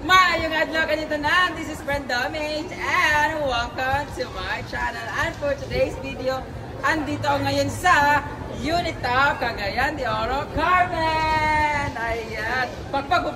Maayong adlaw kanito na. This is Brenda Mage and welcome to my channel. And for today's video, andito ako ngayon sa Unitop, Cagayan de Oro, Carmen! Ayan. Pagpag.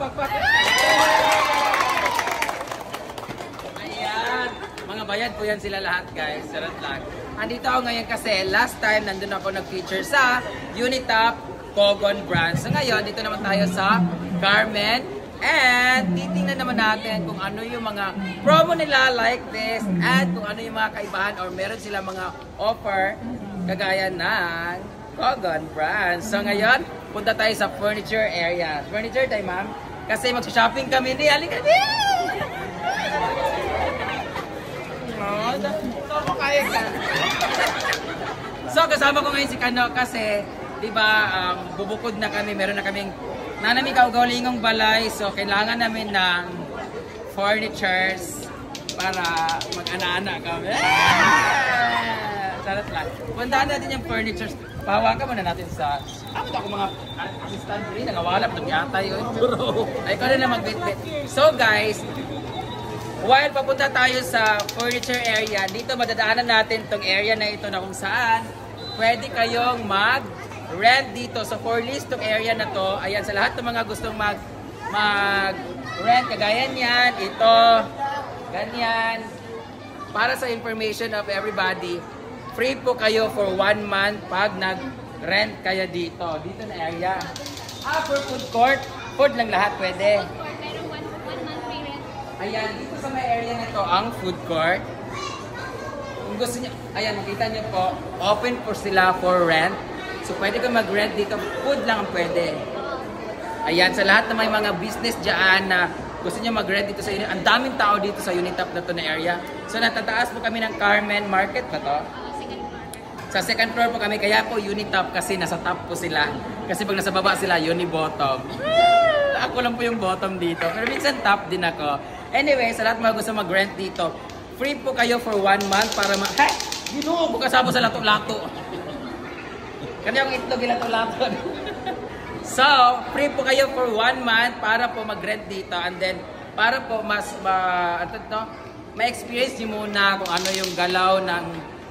Ayan. Mga bayad po yan sila lahat, guys. Sarap lang. Andito ako ngayon kasi last time nandun ako nag-feature sa Unitop Cogon brand. So ngayon, dito naman tayo sa Carmen. And titingnan naman natin kung ano yung mga promo nila like this and kung ano yung mga kaibahan or meron sila mga offer kagaya ng Cogon brand. So ngayon, punta tayo sa furniture area. Furniture tayo, ma'am. Kasi mag-shopping kami ni Halika din! So kasama ko ngayon si Kano kasi diba bubukod na kami, meron na kaming nanami kaugalingong balay, so kailangan namin ng furnitures para mag-ana-ana kami. Sarap lang. Puntahan natin yung furnitures. Pahawakan muna natin sa ako mga assistant rin, nangawala pa yata yun. Ay, ko na mag-bit-bit. So guys, while papunta tayo sa furniture area, dito madadaanan natin tong area na ito na kung saan pwede kayong mag-rent dito. So for lease tong area na to, ayan, sa lahat ng mga gustong mag-rent, kagaya niyan, ito, ganyan. Para sa information of everybody, free po kayo for 1 month pag nag-rent kayo dito. Dito na area. For food court, food lang lahat pwede. Ayan, dito sa may area na to ang food court. Kung gusto niyo, ayan, makita niyo po, open po sila for rent. So pwede ka mag-rent dito, food lang ang pwede. Ayan, sa lahat ng may mga business dyan na gusto niyo mag-rent dito sa Unitop. Ang daming tao dito sa Unitop na to na area. So natataas po kami ng Carmen Market ba to? Sa second floor po kami, kaya po Unitop kasi nasa top po sila. Kasi pag nasa baba sila, Unibottom. Ako lang po yung bottom dito. Pero minsan top din ako. Anyway, sa lahat mga gusto mag-rent dito, free po kayo for 1 month para bukasabo sa lato-lato. Kanya yung itlog lato-lato. So, free po kayo for 1 month para po mag-rent dito. And then, para po ma-experience nyo muna kung ano yung galaw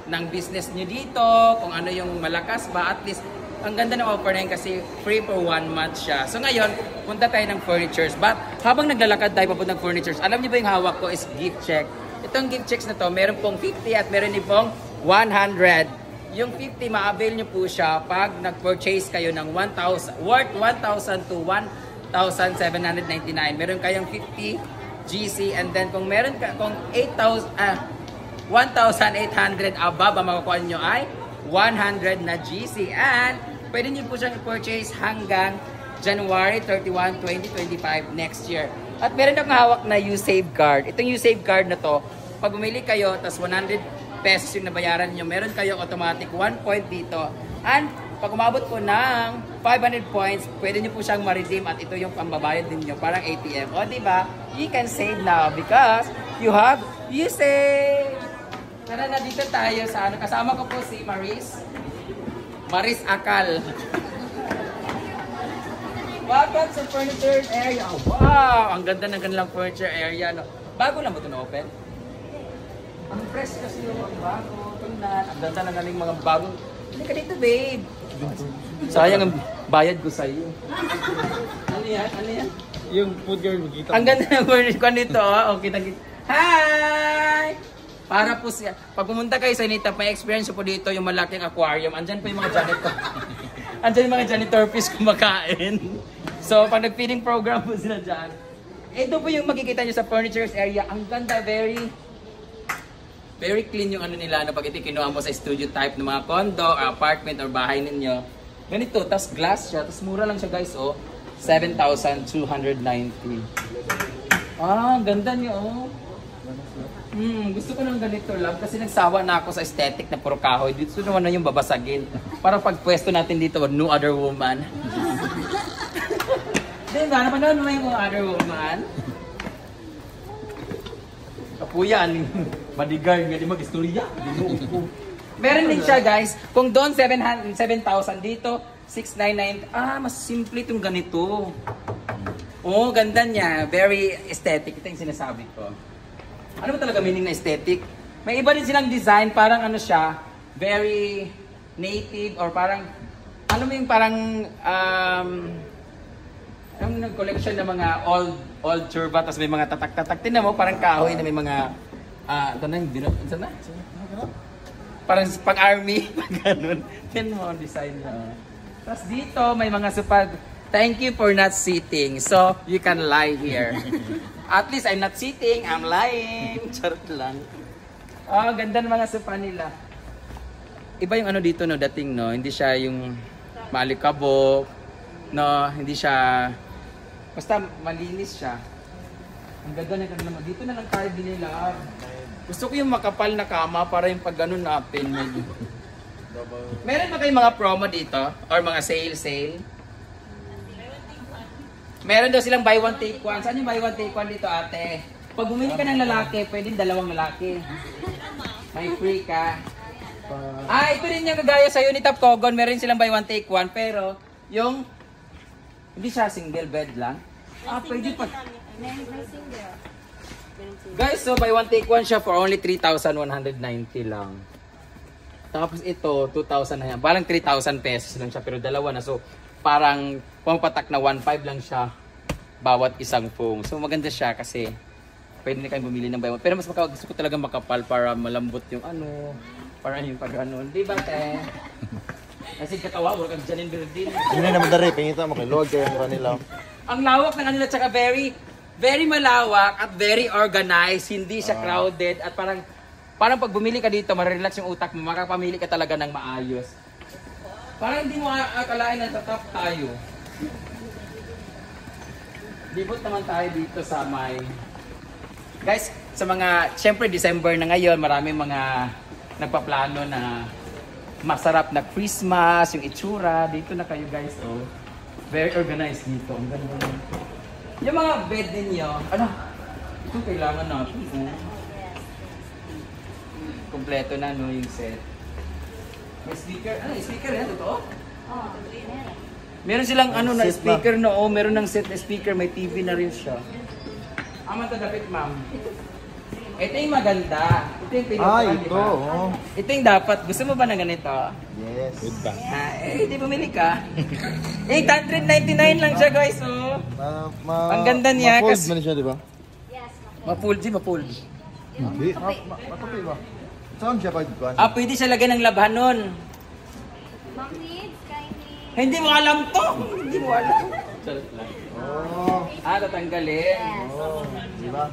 ng business nyo dito, kung ano yung malakas ba. At least, ang ganda ng offer na yun kasi free for 1 month siya. So ngayon, punta tayo ng furnitures. But habang naglalakad tayo papuntang furnitures, alam niyo ba yung hawak ko is gift check. Itong gift checks na to, meron pong 50 at meron din pong 100. Yung 50, ma-avail nyo po siya pag nag-purchase kayo ng 1,000, worth 1,000 to 1,799. Meron kayong 50 GC and then kung meron ka, kung 1,800 above ang makukuha nyo ay 100 na GC. And pwede nyo po siyang i-purchase hanggang January 31, 2025 next year. At meron akong hawak na U-Save card. Itong U-Save card na to, pag bumili kayo, tas 100 pesos yung nabayaran nyo, meron kayo automatic 1 point dito. And pag umabot po ng 500 points, pwede nyo po siyang ma-redeem at ito yung pambabayad ninyo, parang ATM. O diba, you can save now because you have U-Save. Tara na, dito tayo sa ano. Kasama ko po si Maris Akal. Welcome sa furniture area. Wow! Ang ganda ng kanilang furniture area. No? Bago lang ba ito na-open? Ang fresh kasi yung bago. Tingnan. Ang ganda ng galing mga bagong. Hindi ka dito, babe. Sayang ang bayad ko sa iyo. Ano yan? Ano yan? Yung food girl makita. Ang ganda ng furniture nito. Oh. Okay, hi! Para po siya. Pag pumunta kayo sa Unitop, may experience po dito yung malaking aquarium. Andyan po yung mga janitor. Andyan yung mga janitor fish kumakain. So, pag nag-feeding program po sila dyan. Ito po yung makikita nyo sa furnitures area. Ang ganda, very clean yung ano nila. Pag ito kinuha mo sa studio type ng mga condo or apartment or bahay ninyo. Ganito, tas glass siya. Tas mura lang siya guys, oh. 7,290. Ah, ganda niyo, oh. Gusto ko ng ganito lang kasi nagsawa na ako sa aesthetic na puro kahoy. Dito naman na yung babasagin. Para pagpwesto natin dito, no other woman. Diba? Napanood mo yung other woman? Kapuyan, bodyguard, hindi mag-istorya. Meron din siya guys. Kung doon 7,000 dito, 699. Ah, mas simple itong ganito. Oo, ganda niya. Very aesthetic. Ito yung sinasabi ko. Ano ba talaga meaning na aesthetic? May iba din silang design, parang ano siya, very native or parang, ano mo yung parang, yung collection ng mga old turba, tapos may mga tatak-tatak. Tingnan mo, parang kahoy na may mga, ito na yung saan na? Parang pang-army, pag ganun. Tingnan mo ang design niya. Tapos dito, may mga supad. Thank you for not sitting. So, you can lie here. At least I'm not sitting, I'm lying. Charot lang. Oh, ganda ng mga sofa nila. Iba yung ano dito no, dating no, hindi siya yung maalikabok, no, hindi siya, basta malinis siya. Ang ganda na naman. Dito na lang tayo binila. Gusto ko yung makapal na kama para yung pag ganun natin. Meron ba kayong mga promo dito? Or mga sale? Meron daw silang buy one take one. Saan yung buy one take one dito, ate? Pag bumili ka ng lalaki, pwedeng dalawang lalaki. May free ka. Ito rin yung kagaya sa Unitap Kogon. Meron silang buy one take one. Pero, yung hindi siya single bed lang. Pwede pa. Guys, so buy one take one siya for only 3,190 lang. Tapos ito, 2,000 na yan. Parang 3,000 pesos lang siya. Pero dalawa na. So, parang pumapatak na 1,500 lang siya bawat isang foam. So maganda siya kasi pwede na kayong bumili ng buy one. Pero mas gusto ko talaga makapal para malambot yung ano, para yung pag ano. Di ba, te? Kasi katawa, wala kang Janine Berdin. Hindi naman dari, pingita mo kay Lord kayo ang kanila. Ang lawak ng kanila, tsaka very malawak at very organized. Hindi siya crowded at parang pag bumili ka dito, marelax yung utak mo, makapamili ka talaga ng maayos. Parang hindi mo akalain na tatap tayo. Libot naman tayo dito sa may... Guys, sa mga... Siyempre, December na ngayon, maraming mga nagpaplano na masarap na Christmas, yung itsura. Dito na kayo guys, oh. Very organized dito. Ang ganda. Yung mga bed ninyo, ano? Ito kailangan natin, oh. Kompleto na, no, yung set. May speaker. Ano, speaker yan? Totoo? Oo. Meron silang ano na speaker na. Oh, meron ng set na speaker. May TV na rin siya. Aman to dapit, ma'am. Ito yung maganda. Ito yung pinupuan, ito. diba? Oh. Ito yung dapat. Gusto mo ba ng ganito? Yes. Good ba? Di bumili ka. 899 lang siya, guys. Oh. Ang ganda niya. Ma-fold man siya, di ba? Yes, Ma-fold. Ma-fold. Hindi. Matupi ba? Saan siya pag-kuhan? Pwede siya lagyan ng labanon. Ma'am Lids, kindly. Hindi mo alam to. Hindi mo alam. Charot lang. Oh. Tatanggalin. Oh. Di ba?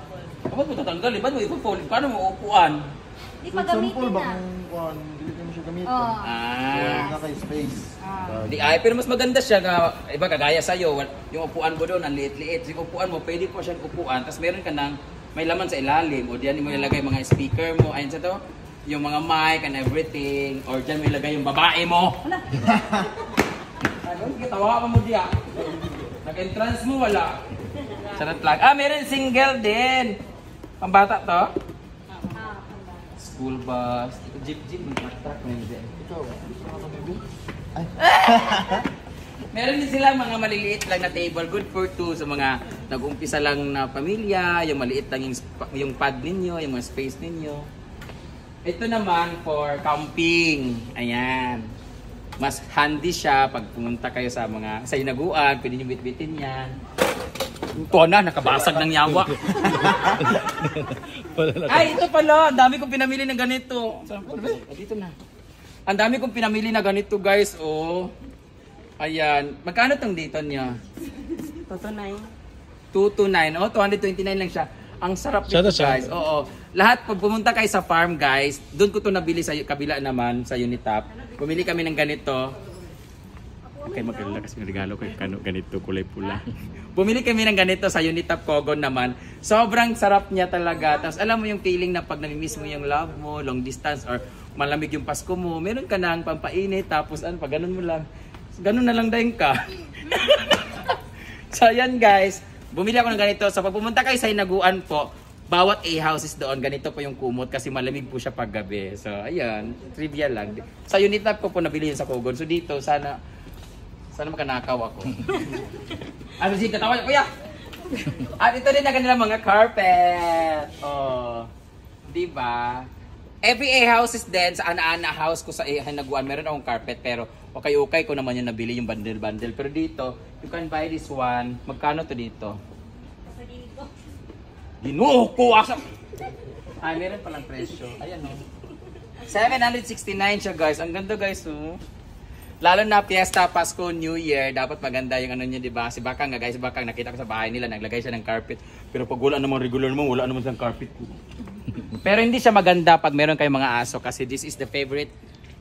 Ba't mo tatanggalin? Ba't mo ipo-fold? Paano mo upuan? Di pa gamitin Sample ba na. kung kuhan? Hindi mo siya gamitin. Oo. Naka-space. Pero mas maganda siya nga, iba kagaya sa'yo, yung upuan mo doon, ang liit-liit. Yung upuan mo, pwede po siyang upuan, tapos meron ka ng may laman sa ilalim, o diyan mo ilagay mga speaker mo, ayun sa to, yung mga mic and everything, or diyan mo ilagay yung babae mo. Ano? Kitawa mo diya. Nag-entrance mo, wala. Sarap lang. Meron single din. Pambata to? School bus. Jeep, mag-truck. Ikaw, gusto ka baby? Ay. Meron din sila mga maliliit lang na table, good for two sa mga nag-umpisa lang na pamilya, yung maliit lang yung pad ninyo, yung mga space ninyo. Ito naman for camping. Ayan. Mas handy siya pag pumunta kayo sa mga sa hinaguan, pwede niyo bitbitin yan. Ito na, nakabasag ng yawa. Ay, ito pala. Ang dami kong pinamili ng ganito. Dito na. Ang dami kong pinamili na ganito, guys. Oh. Ayan. Magkano tong dito niya? 229. 229. Oh, 229 lang siya. Ang sarap nito, guys. Oo. Lahat, pag pumunta kayo sa farm, guys, doon ko to nabili sa kabila naman, sa Unitap. Bumili kami ng ganito. Okay, maganda kasi regalo ko yung ganito, kulay pula. Bumili kami ng ganito sa Unitap Kogon naman. Sobrang sarap niya talaga. Tapos alam mo yung feeling na pag namimiss mo yung love mo, long distance, or malamig yung Pasko mo, meron ka ng pampainit, tapos ano, pag ganun mo lang, ganun na lang din ka. So yan guys, bumili ako ng ganito. So pag pumunta kayo sa hinaguan po, bawat A-houses doon, ganito po yung kumot kasi malamig po siya paggabi. So ayan, trivia lang. Sa Unitap ko po nabili yun sa Kogon. So dito, sana makanakaw ako. Ano si katawa niya, kuya? At ito din na kanilang mga carpet. Oh. Diba? Every houses din sa ana-ana house ko sa Hinaguan, meron akong carpet pero okay ko naman yung nabili yung bundle-bundle. Pero dito, you can buy this one. Magkano to dito? Ginoo ko! Ay, meron palang presyo. Ayan o. 769 siya guys. Ang ganda guys oh. Lalo na Fiesta, Pasko, New Year, dapat maganda yung ano niya, di ba? Si Bakang nga guys, si Bakang nakita ko sa bahay nila, naglagay siya ng carpet. Pero pag wala namang regular naman, wala naman siyang carpet. Pero hindi siya maganda pag meron kayong mga aso kasi this is the favorite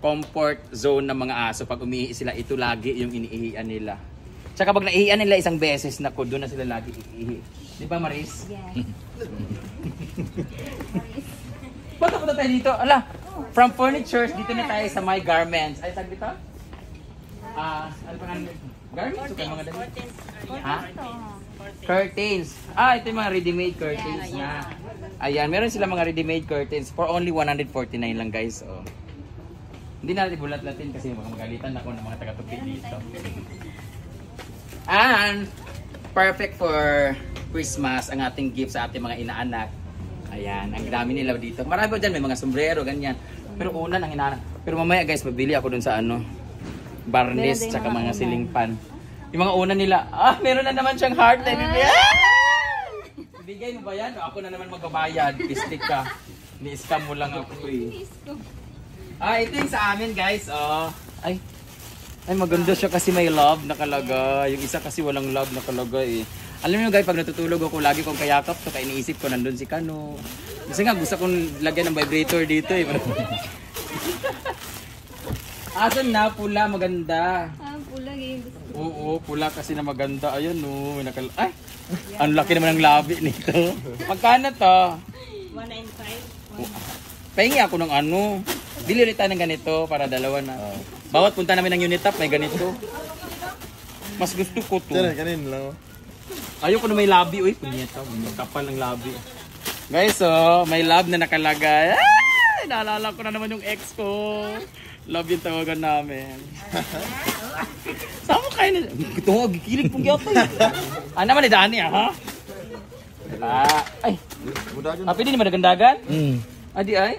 comfort zone ng mga aso. Pag umihi sila, ito lagi yung iniihian nila. Tsaka pag naihian nila isang beses, naku, doon na sila lagi iihi. Di ba Maris? Yes. Punta tayo dito. Ala, from furnitures, dito na tayo sa My Garments. Ay, tag dito? Ano pa nga? Garments o kayo mga damit? Ha? Curtains. Ito yung mga ready-made curtains na. Ayan, meron sila mga ready-made curtains for only 149 lang guys. Oh. Hindi natin bulat-latin kasi magalitan ako ng mga taga-tupid dito. And perfect for Christmas ang ating gift sa ating mga inaanak. Ayan, ang dami nila dito. Marami pa dyan, may mga sombrero, ganyan. Pero una ang inaanak. Pero mamaya guys, mabili ako dun sa ano, barnes, tsaka mga ceiling fan. Yung mga una nila, meron na naman siyang heart. Bigay mo ba yan? O ako na naman magbabayad. Pistik ka. Ni-scam mo lang ako eh. Ito yung sa amin guys. Ay, maganda siya kasi may love nakalagay. Yung isa kasi walang love nakalagay eh. Alam niyo guys, pag natutulog ako, lagi kong kayakap to, kaya iniisip ko nandun si Kano. Kasi nga gusto kong lagyan ng vibrator dito eh. Asan na? Pula, maganda. Pula game. Oo, pula kasi na maganda. Ayun no. Ay, ang laki naman ng labi nito. Magkano to? 195. Pahingi ako ng ano. Bili ulit tayo ng ganito para dalawa na. Bawat punta namin ng Unitap, may ganito. Mas gusto ko to. Kanin lang. Ayoko na may labi. Uy, punyeta. Kapal ng labi. Guys, may love na nakalagay. Naalala ko na naman yung ex ko. Love yung tawagan namin. Saan mo kayo na? Ito nga, gikilig pong gyapay. Naman ni Dani ha? Ay. Pwede naman nagandagan? Adi ay?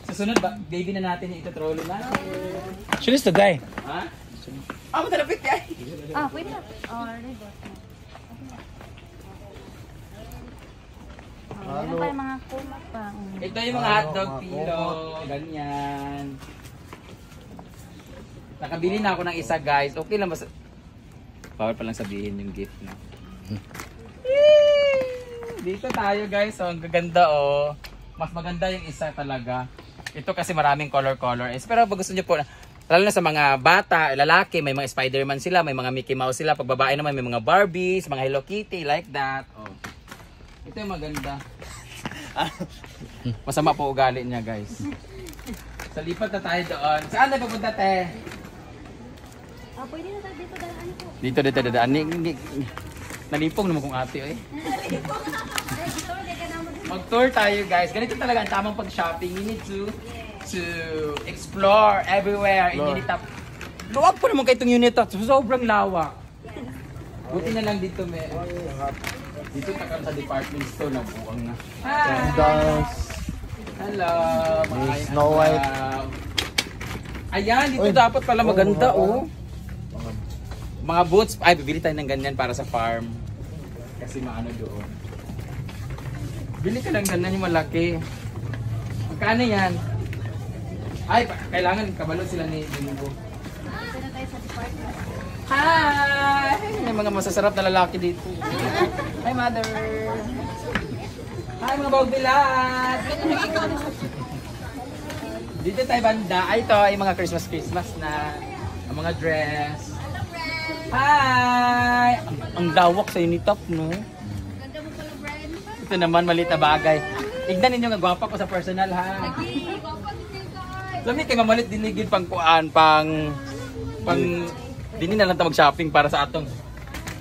Susunod ba? Baby na natin yung ito-trolley na. Should is the guy? Ha? Matalapit ay. Pwede na. Ano pa yung mga kumot pa? Ito yung mga hotdog pillow. Ganyan. Nakabili na ako ng isa guys. Okay lang basta. Bawal pa lang sabihin yung gift na. Dito tayo guys. Ang gaganda oh. Mas maganda yung isa talaga. Ito kasi maraming color. Pero pag gusto nyo po, lalo na sa mga bata, lalaki, may mga Spider-Man sila, may mga Mickey Mouse sila. Pag babae naman, may mga Barbies, mga Hello Kitty, like that. Oh. Ito yung maganda. Masama po ugali niya guys. Sa lipat na tayo doon. Saan na pupunta te? Pwede na tayo dito dahil ano po? Dito. Nalipong naman kong ate eh. Mag-tour tayo guys. Ganito talaga ang tamang pag-shopping. You need to explore everywhere in Unitap. Luwag po naman kayo itong Unitap. Sobrang lawak. Buti na lang dito may... Dito takam sa department store na buwang na. Dance. Hello! Miss Snow White. Ayan, dito dapat pala maganda oh. Mga boots. Ay, bibili tayo ng ganyan para sa farm. Kasi maano doon. Bili ka ng ganyan yung malaki. Magkano yan? Ay, kailangan kabalo sila ni Bingo. Dito na tayo sa department. Hi! May mga masasarap na lalaki dito. Hi, mother! Hi, mga bawbilat! Dito tayo banda. Ay, ito ay mga Christmas na ang mga dress. Hi! Ang dawak sa Unitap, no? Ganda mo pala, Brian. Ito naman, maliit na bagay. Tignan ninyo nga gwapa ko sa personal, ha? Lami kay mamalit dinigid pang kuan, pang dini na lang ta mag-shopping para sa atong.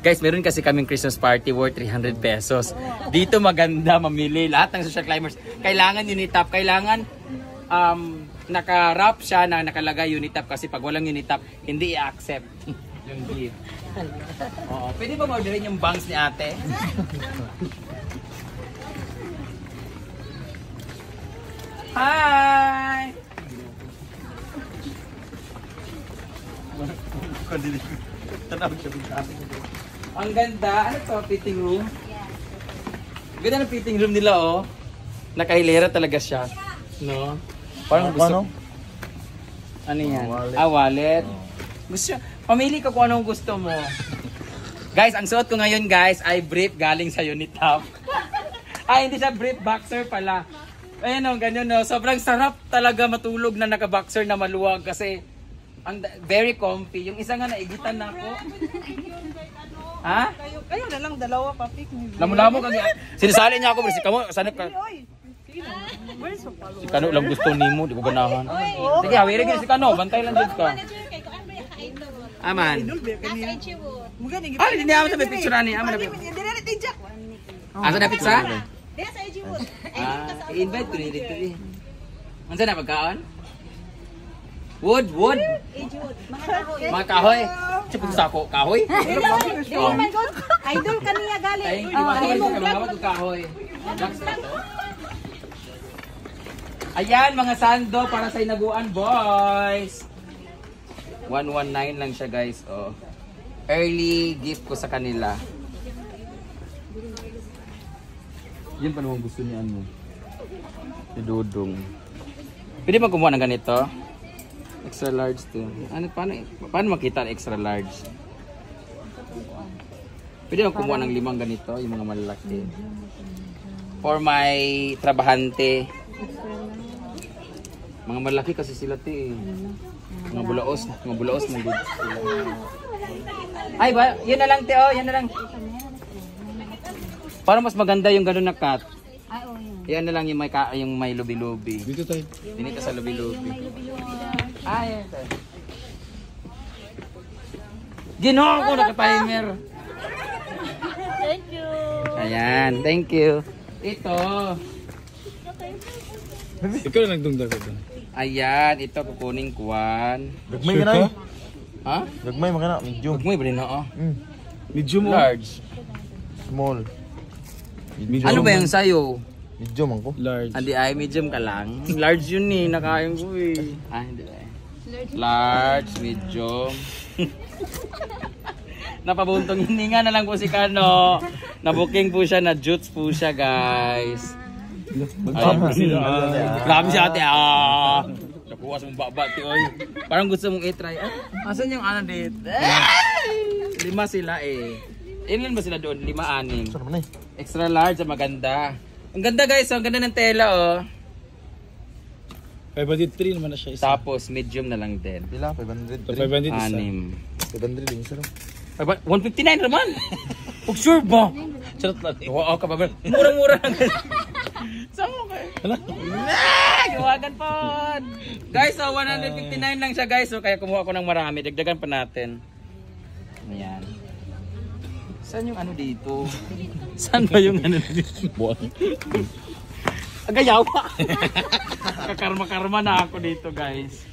Guys, meron kasi kaming Christmas party worth 300 pesos. Dito maganda mamili lahat ng social climbers. Kailangan Unitap, kailangan naka-wrap siya na nakalagay Unitap kasi pag walang Unitap, hindi i-accept yung gift. Oo, pwede ba ma-orderin yung bangs ni ate? Hi! Ang ganda. Ano to? Fitting room? Ganda ng fitting room nila, oh. Nakahilera talaga siya. No? Parang gusto... Ano yan? Wallet. Wallet. Gusto, pamili ka kung anong gusto mo. Guys, ang suot ko ngayon, guys, ay brief galing sa Unitop. Ay, hindi siya brief, boxer pala. Ayan o, ganyan o. Sobrang sarap talaga matulog na naka-boxer na maluwag kasi very comfy. Yung isa nga naigitan na ako. Ha? Kayo na lang, dalawa pa, pick me. Lamo-lamo kami. Sinisali niya ako, pero si Kamo, sanip ka. Oy, sige na. Where's the follow? Si Kano lang gusto nimo, di ko ganahan. Sige, hawiri ka si Kano, bantay lang dyan ka. Aman. Mugan, Ay, hindi naman tabi picture ni. Aman na picture. Dire tijak. Asa na pizza? Dia sa IG Wood. I-invite ko rin dito eh. Ano na pagkaon? Wood. IG Wood. Mga kahoy. Mga kahoy. Sipag sako, kahoy. Oh my God. Idol kaniya galing. Ay, di ba ito ka mga mga kahoy. Ayan, mga sando para sa inaguan, boys. 119 lang siya, guys. Oh. Early gift ko sa kanila. Yan pa naman gusto niya ano. Si Dudong. Pwede ba kumuha ng ganito? Extra large to. Ano, paano makita ang extra large? Pwede ba kumuha ng 5 ganito, yung mga malalaki? For my trabahante. Mga malaki kasi sila te. Mga bulaos mong good sila. Ay ba, yun na lang te, oh, yan na lang. Para mas maganda yung gano'n na cut. Ay, oh, yun. Yan na lang yung may lubi-lubi. Dito tayo. Dito sa lubi-lubi. Ay, ito. Ginoo ko naka-timer. Thank you. Ayan, thank you. Ito. Ikaw na nagdungdag ko doon. Ayan, ito kukunin kuwan. Gagmay ka na eh. Ha? Gagmay mga na. Medium. Huwag mo iba rin na, oh. Medium mo. Large. Small. Medium. Ano ba yung sayo? Medium ang ko. Large. Hindi ay, medium ka lang. Large yun eh, nakain ko eh. Ah, hindi ay. Large, medium. Napabuntong hininga na lang po si Kano. Nabuking po siya, na-jutes po siya, guys. Magpapa sila. Grabe si ate, ah. Nakuha sa mong babati, oy. Parang gusto mong i-try. Ah, asan yung ano dito? 5 sila eh. Ilan ba sila doon? 5, 6. Sarap na eh. Extra large, maganda. Ang ganda guys, ang ganda ng tela oh. 503 naman na siya isa. Tapos medium na lang din. Pila? 500. So 500 isa. 6. 500 yung isa. 159 naman. Pag sure ba? Charot lang. Oo ka ba? Murang-mura lang. Saan mo kayo? Hala? Gawagan po. Guys, so 159 lang siya guys. So kaya kumuha ko ng marami. Dagdagan pa natin. Ayan. Saan yung ano dito? Saan ba yung ano dito? Agayawa. Kakarma-karma na ako dito guys.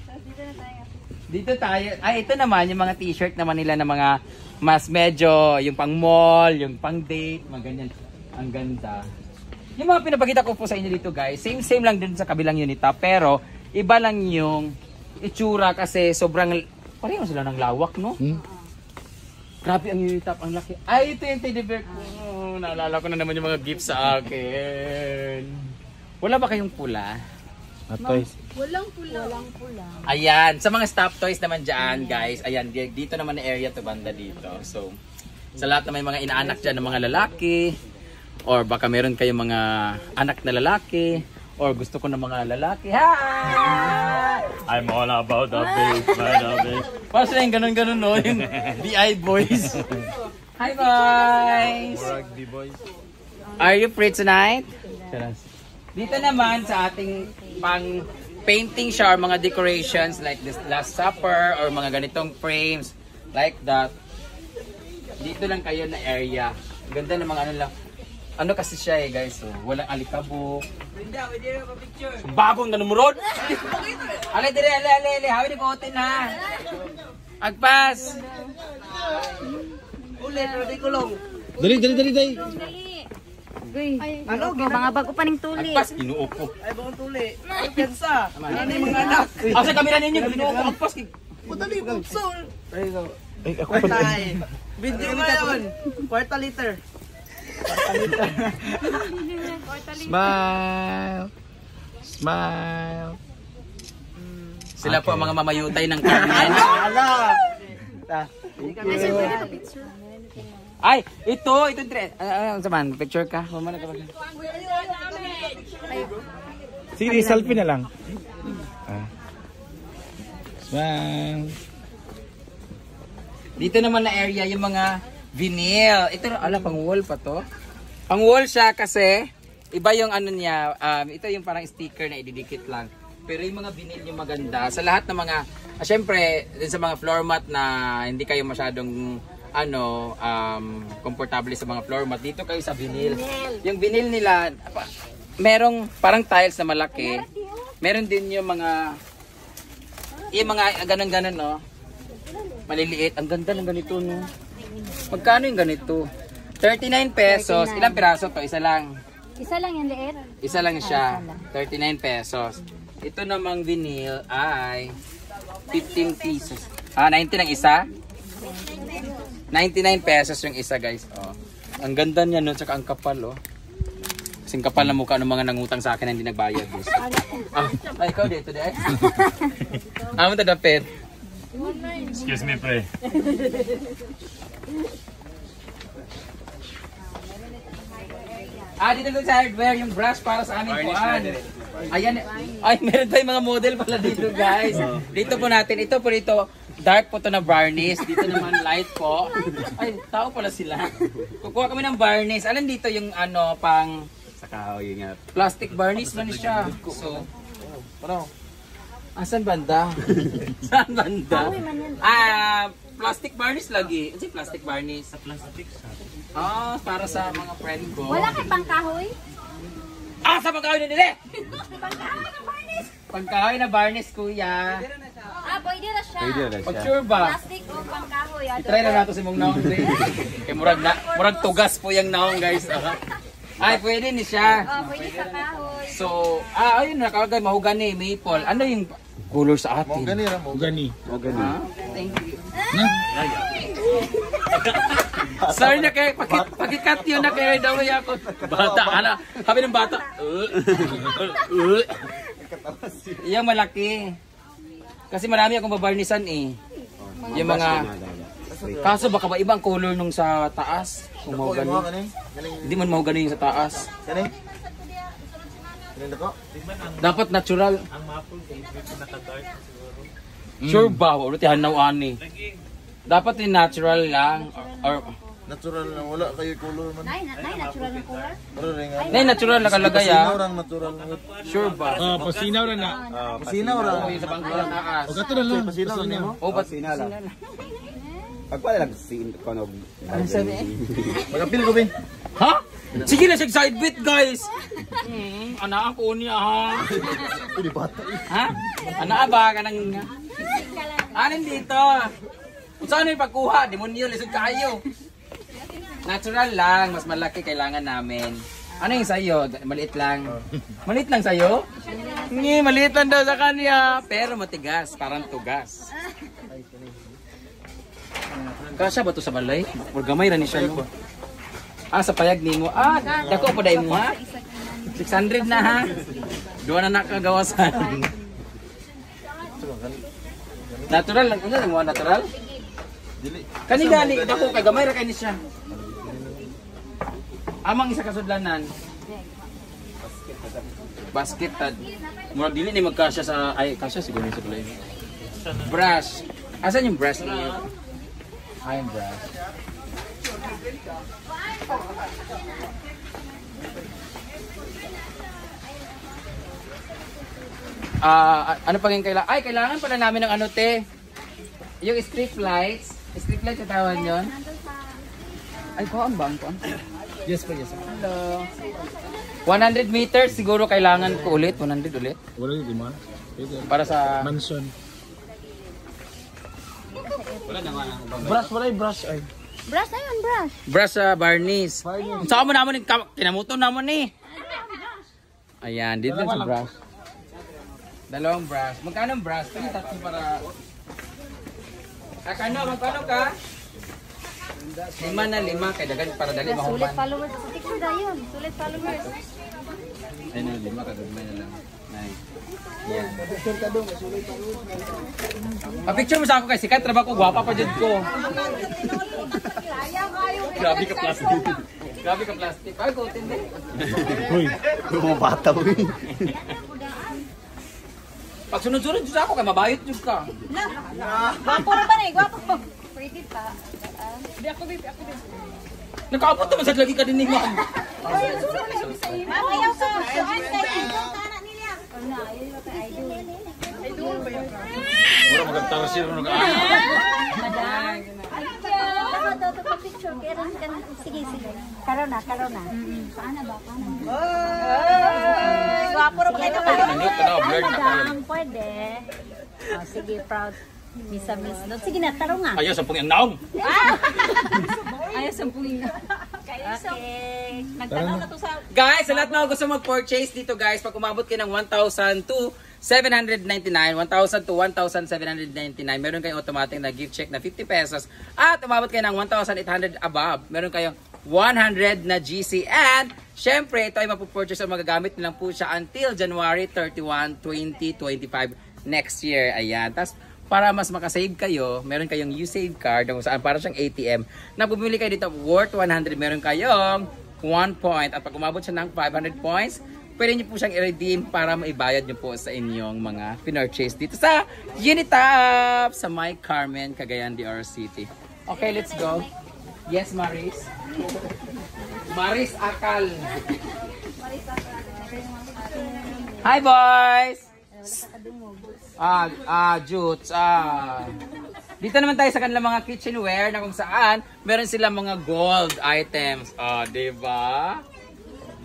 Dito tayo. Ay, ito naman yung mga t-shirt naman nila na mga mas medyo yung pang mall, yung pang date, mga ganyan. Ang ganda. Yung mga pinapakita ko po sa inyo dito guys, same lang din sa kabilang Unitop, pero iba lang yung itsura kasi sobrang pareho sila ng lawak, no? Grabe ang Unitop, ang laki. Ay, ito yung teddy bear ko. Naalala ko na naman yung mga gifts sa akin. Wala ba kayong pula? Toys. Walang pula. Ayan, sa mga stop toys naman dyan, guys. Ayan, dito naman na area to banda dito. So, sa lahat na may mga inaanak dyan ng mga lalaki, or baka meron kayong mga anak na lalaki, or gusto ko ng mga lalaki. Hi! I'm all about the bass, man, the bass. Para sila yung ganun-ganun, no? Yung BI boys. Hi, boys! Rugby boys. Are you free tonight? Dito naman sa ating pang painting siya or mga decorations like this Last Supper or mga ganitong frames like that. Dito lang kayo na area. Ganda ng mga ano lang. Ano kasi siya eh guys, so walang alikabok. So, bagong nanumurod. Ale dire, ale, hawi ni ko hotel ha. Agpas. Ulit, pero di kulong. Dali. Ano, mga bago pa ning tuli. Agpas, inuupo. Ay, bukong tuli. Ay, piyansa. Ano yung mga anak? Asa kamera ninyo, inuupo, agpas. Madali, bukso. Ay, ako Kwarta ay. Video ngayon. Kwarta liter. Smile. Sila po ang mga mamayutay ng Carmen. Ala! Ay, ito tre. Ano saman, picture ka. Mamana ka ba? Sige, selfie na lang. Smile. Dito naman na area yung mga vinyl. Ito, pang wall pa to. Pang wall siya kasi iba yung ano niya, ito yung parang sticker na ididikit lang. Pero yung mga vinyl yung maganda. Sa lahat ng mga, syempre, din sa mga floor mat na hindi kayo masyadong komportable sa mga floor mat, dito kayo sa vinyl. Yung vinyl nila, merong parang tiles na malaki. Meron din yung mga ganun-ganun, no? Maliliit. Ang ganda ng ganito, no? Magkano yung ganito? 39 pesos. Ilang piraso to? Isa lang. Isa lang yung liit. Isa lang siya. 39 pesos. Ito namang vinyl ay 15 pesos. 90 ang isa? 99 pesos yung isa, guys. Oh. Ang ganda niya, no? Tsaka ang kapal, oh. Kasing kapal na mukha ng mga nangutang sa akin na hindi nagbayad. Ay, ikaw dito, de. Amo ta dapit. Excuse me, pre. Dito sa hardware, yung brush para sa aming kuan. Ayan, ay meron tayong mga model pala dito, guys. Dito po natin, ito po dito, dark po to na varnish. Dito naman light po. Ay, tao pala sila. Kukuha kami ng varnish. Alam dito yung pang Sa kahoy nga. plastic varnish man siya. So, asan banda? Saan banda? Plastic varnish lagi. Ano plastic varnish? Sa plastic siya. Para sa mga friend ko. Wala kang pangkahoy? Sa pangkahoy na nila! Pangkahoy na varnish? Pangkahoy na varnish, kuya. Pwede na siya. Pag sure ba? Plastic o pangkahoy. I-try na nato si mong naong. Kaya murag tugas po yung naong, guys. Ay, pwede ni siya. Pwede sa kahoy. So, ayun na, kagay mahugani, maple. Ano yung color sa atin? Gani. Thank you. Sorry na kayo, pakikat yun na kayo daw ako. Bata, kami ng bata. Yung malaki. Kasi marami akong babarnisan eh. Yung mga, kaso baka ba ibang color nung sa taas? Kung mahugani. Hindi man mahugani yung sa taas. Dapat natural. Ang maple, naka-dark siguro. Sure ba? Wala tihanaw ani. Dapat yung natural lang. Or Natural na wala kayo color man. Nay, natural ng color? Nay, natural nakalagay Pasinaw natural. Sure ba? Pasinaw na na. Pasinaw ra. Yung sa bangko ng taas. O, gato na lang. Pasinaw nimo. Ba't Sinala. Pagpala lang sin konog. ano sabi? Magapil ko bin. Ha? Sige na siya side bit, guys. Anak ako niya, ha? Pwede bata. Ha? Anak ba ka nang... Anin dito? Kung saan yung pagkuha? Demonyo, lisod kayo. Natural lang, mas malaki kailangan namin. Ano yung sa'yo? Maliit lang. Maliit lang sa'yo? Hindi, maliit lang daw sa kanya. Pero matigas, parang tugas. Kasya ba ito sa balay? Gamay rin siya, no? Sa payag ni mo. Dako pa dahil mo, ha? 600 na, ha? Doon na nakagawasan. Natural lang. Ano mo, natural? Kani-gani, dako kay gamay ra kay ni siya. Amang isa kasudlanan. Basket tad. Murag dili ni magkasya sa kasya siguro ni sa kulay. Brush. Asan yung brush niyo? Yung brush. Ano pa yung kailangan? Kailangan pala namin ng ano, te. Yung strip lights. Strip lights yung tawag yun. Kuhaan ba? Yes po, yes. Hello. 100 meters siguro kailangan ko ulit. 100 ulit. Wala yung man. Para sa... Mansion. Wala na nga. Brush, wala yung brush ay. Brush na yun, brush. Brush sa varnish. Saan mo naman kinamuto naman eh. Ayan, dito sa brush. Dalawang brush. Magkano ang brush? Kaya tatlo para... Magkano ka? 5 na 5. Kaya dagan para dali Sulit mahuman. followers sa TikTok na yun. Sulit followers. Ayun na, 5. Kadugmay na lang. Nice. Yan. Pa-picture mo sa ako kay sikat. Trabaho ko. Gwapa pa dyan ko. Grabe ka plastic. Grabe ka plastic. Ay, kutin din. Uy, bumabata uy. Pag sunod-sunod dyan sa ako, kaya mabayot dyan ka. Gwapo naman eh, gwapo. Pretty pa. Nakaabot naman sa lagi ka din ni ma'am. Ayaw ka. Saan kayo? Tanak nila. Wala magagtara siya nung nag-aanak. Picture. Sige. Karo na. Paano ba? Gwapo naman kayo. Nandito ka na, blurred na ka. Madam, pwede. Oh, sige, proud. Miss. Sige na, taro nga. Ayaw, 10 yung naong. Ayaw, 10 na. Okay. Nagtanaw na to sa... Guys, sa lahat na gusto mag-purchase dito guys, pag umabot kayo ng 1,000 to 799, 1,000 to 1,799, meron kayong automatic na gift check na 50 pesos. At umabot kayo ng 1,800 above, meron kayong 100 na GC. And, syempre, ito ay mapupurchase o magagamit nilang po siya until January 31, 2025 next year. Ayan. Tapos, para mas makasave kayo, meron kayong U-Save card kung saan para siyang ATM. Na bumili kayo dito worth 100, meron kayong 1 point. At pag umabot siya ng 500 points, pwede nyo po siyang i-redeem para maibayad nyo po sa inyong mga pinurchase dito sa Unitap sa My Carmen, Cagayan de Oro City. Okay, let's go. Yes, Maris. Maris Akal. Hi, boys! Jutes. Dito naman tayo sa kanilang mga kitchenware na kung saan meron silang mga gold items. Diba?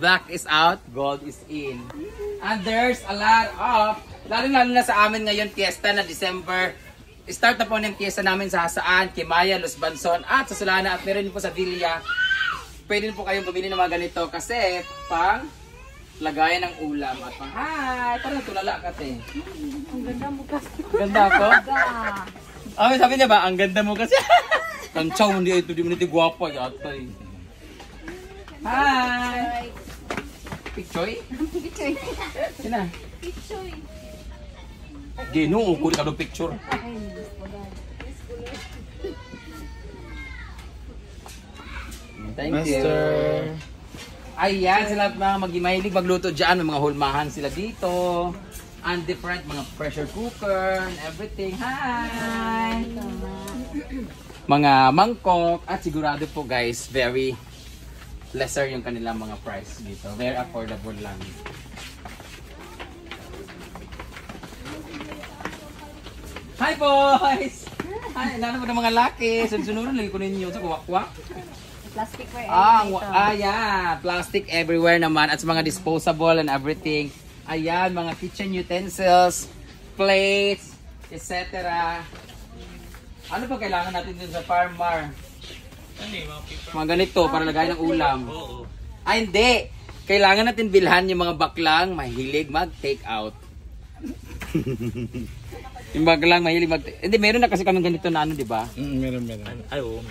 Black is out, gold is in. And there's a lot of, lalo na sa amin ngayon, fiesta na December. Start na po ng fiesta namin sa Hasaan, Kimaya, Los Banson, at sa Solana, at meron po sa Villa. Pwede po kayong bumili ng mga ganito kasi pang lagayan ng ulam at pang, hi, parang natulala ka te. Ang ganda mo kasi. Ganda ako? Sabi niya ba, ang ganda mo kasi. Tantsaw, hindi ito, di mo nito guwapo. Yatay. Hi! Picchoy? Picture. Sina? Ginoo ko ka do picture. Thank you. Ayan, sila mga mag-imahilig magluto dyan. May mga hulmahan sila dito. And different mga pressure cooker and everything. Hi! Mga mangkok. At sigurado po guys, very lesser yung kanilang mga price dito. Very affordable lang. Hi boys! Hi, lalo po ng mga laki. Sunod-sunod lagi ko ninyo sa kuwak-kuwak. Plastic ware. Yeah. Plastic everywhere naman. At sa mga disposable and everything. Ayan, mga kitchen utensils, plates, etc. Ano pa kailangan natin dun sa farmer? Mga ganito, para lagay ng ulam. Hindi. Kailangan natin bilhan yung mga baklang mahilig mag-take out. Yung baklang mahilig mag-take. Hindi, meron na kasi kami ganito na ano, di ba? Meron. Ay, oo.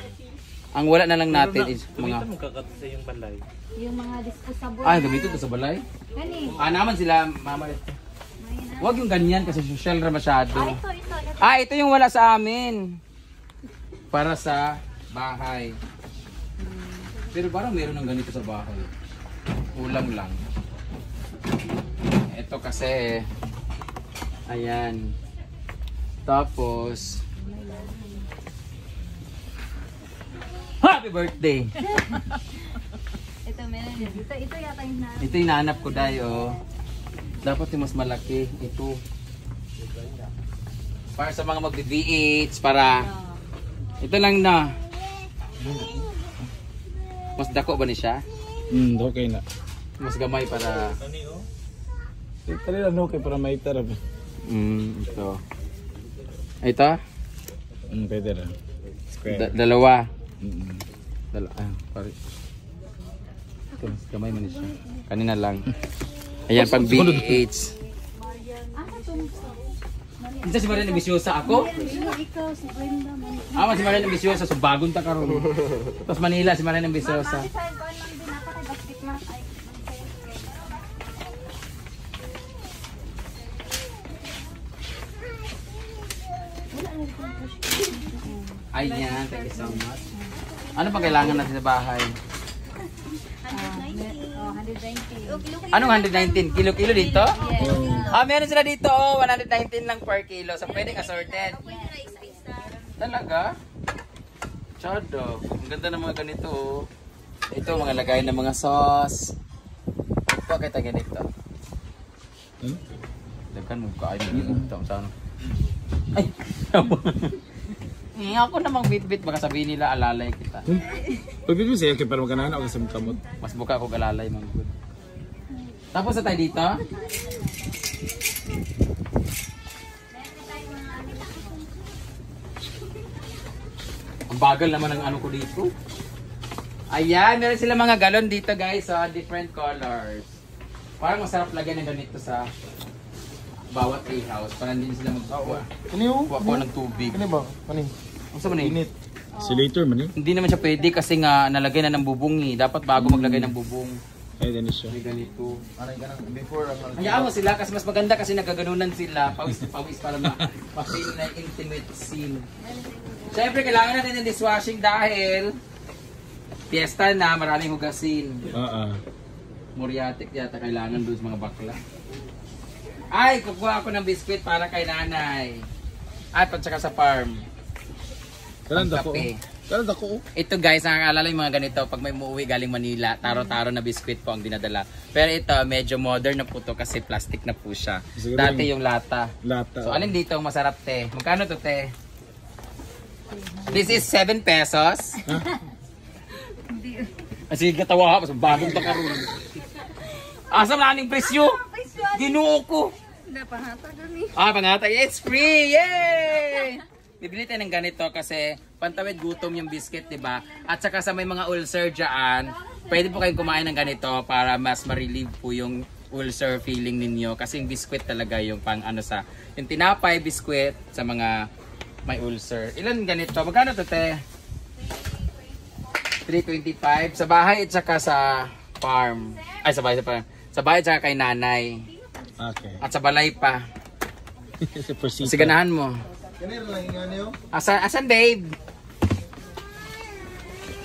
Ang wala na lang natin is mga... yung balay. Yung mga disposable. Ay, gamito to sa balay? Gani. Naman sila, mama. Huwag yung ganyan kasi social na masyado. Ito. Ito yung wala sa amin. Para sa bahay. Pero parang meron ng ganito sa bahay. Ulam lang. Ito kasi, ayan. Tapos, happy birthday! Ito meron din. Ito yata yung na. Ito yung nahanap ko dayo. Dapat yung mas malaki. Ito. Para sa mga magbi-VH, para... Ito lang na. Mas dako ba ni siya? Okay na. Mas gamay para... Ito rin okay para may tarap. Ito. Ito? Pwede na. Square. Dalawa. Mm. Pare. Ito, kamay man siya. Kanina lang. Ayan, pang BH. Isa si Marian ambisyosa ako? Ikaw, si Brenda. Ama si Marian ambisyosa, so bagong ta karon. Tapos Manila si Marian ambisyosa. Ayan, thank you so much. Ano pa kailangan natin sa bahay? 190. Anong 119? Kilo-kilo dito? Meron sila dito, 119 lang per kilo. So, pwedeng assorted. Talaga? Chado. Ang ganda ng mga ganito, oh. Ito, mga lagay ng mga sauce. Ito, kita ganito. Dagan mo ka, ay, ito, saan? Ay! Ako namang bit-bit, baka sabihin nila, alalay kita. Pwede mo sa'yo, para magkanahan ako sa kamot. Mas buka ako alalay, mga good. Tapos na tayo dito. Ang bagal naman ng ano ko dito. Ayan, meron sila mga galon dito guys, so different colors. Parang masarap lagyan ng ganito sa bawat tea house. Para hindi sila magkuha. Kuha ko ng tubig. Ano ba? Ano? Ang sa man eh? Si later man eh. Hindi naman siya pwede kasi nga nalagay na ng bubong eh. Dapat bago maglagay ng bubong. Ay, ganun siya. May ganito. Ano ka nang before ang Hayaan mo sila kasi mas maganda kasi nagkaganunan sila. Pawis para ma-feel na intimate scene. Siyempre kailangan natin ng dishwashing dahil fiesta na, maraming hugasin. Muriatic yata kailangan doon sa mga bakla. Ay, kukuha ako ng biskwit para kay nanay. At saka sa farm. Kalanda ko. Kape. Kalanda ko. Ito guys, nakakaalala yung mga ganito pag may umuwi galing Manila, taro-taro na biskwit po ang dinadala. Pero ito, medyo modern na po to kasi plastic na po siya. Siguro Dati yung lata. Lata. So alin dito ang masarap te? Magkano to te? This is 7 pesos. Kasi katawa ha, mas bagong to karon. Asa na aning presyo? Ginuo ko. Pangatag. It's free! Yay! Bibili tayo ng ganito kasi pantawid gutom yung biscuit, di ba? At saka sa may mga ulcer dyan, pwede po kayong kumain ng ganito para mas ma-relieve po yung ulcer feeling ninyo. Kasi yung biscuit talaga yung pang ano sa, yung tinapay biscuit sa mga may ulcer. Ilan ganito? Magkano to, te? 325 sa bahay at saka sa farm. Ay, sa bahay, sa farm. Sa bahay at saka kay nanay. Okay. At sa balay pa. Proceed. Siganahan mo. Kanina lang nga niyo. Asan babe?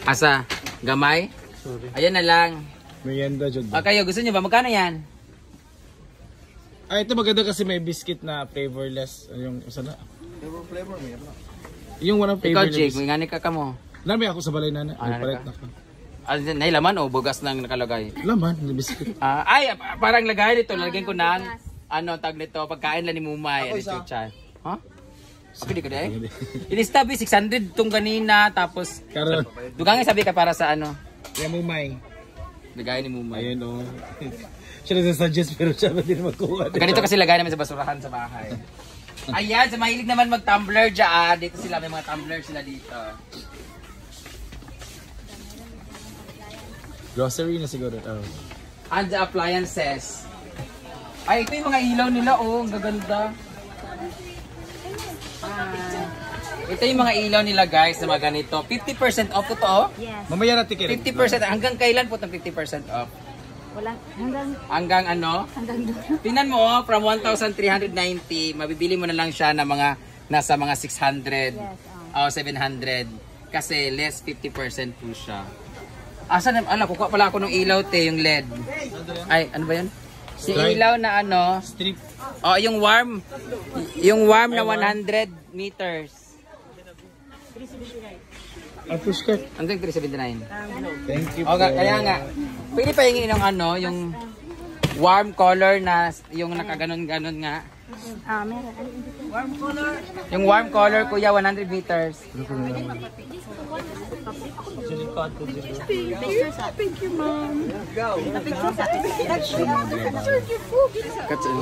Asa? Gamay? Sorry. Ayan na lang. Merienda dyan. Kayo, gusto nyo ba? Magkano yan? Ito maganda kasi may biscuit na flavorless. Yung isa na. Flavor meron. Yung walang Ikaw, flavor Jake, may ngani ka mo. Nami ako sa balay na. Nani Nagpalit ka? na ako. Nay laman o bugas nang nakalagay? Laman, yung biscuit. Parang lagay dito. Lagyan ko ng tag nito. Pagkain lang ni Mumay. Ako isa. Ha? Sabi di ka dahil? Inistabi 600 itong kanina. Tapos, Karon. dugang sabi ka para sa ano? Yung mumay. Lagay ni Mumay. Ayun o. Siya nasa-suggest pero siya ba din magkuha. Ganito kasi lagay namin sa basurahan sa bahay. Ayan, sa mahilig naman mag-tumbler dyan. Dito sila, may mga tumbler sila dito. Grocery na siguro. And the appliances. Ay, ito yung mga ilaw nila, oh. Ang gaganda. Ito yung mga ilaw nila, guys, na mga ganito. 50% off ito, oh. Yes. Mamaya na ticket. 50%. Hanggang kailan po itong 50% off? Walang, hanggang Hanggang doon. Tingnan mo, oh, from 1,390, mabibili mo na lang siya na mga, nasa mga 600 o 700. Kasi less 50% po siya. Asan, kukuha pala ako ng ilaw, te, yung LED. Ay, ano ba yun? Si ilaw na ano? Strip. Oh, yung warm. Yung warm na 100 meters. Ang push cart. Hanggang 379. Thank you. Okay, kaya nga. Pwede pa hingin ng ano, yung warm color na yung nakaganon-ganon nga. meron. Yung warm color, kuya, 100 meters. Thank you, Mom. Katsa.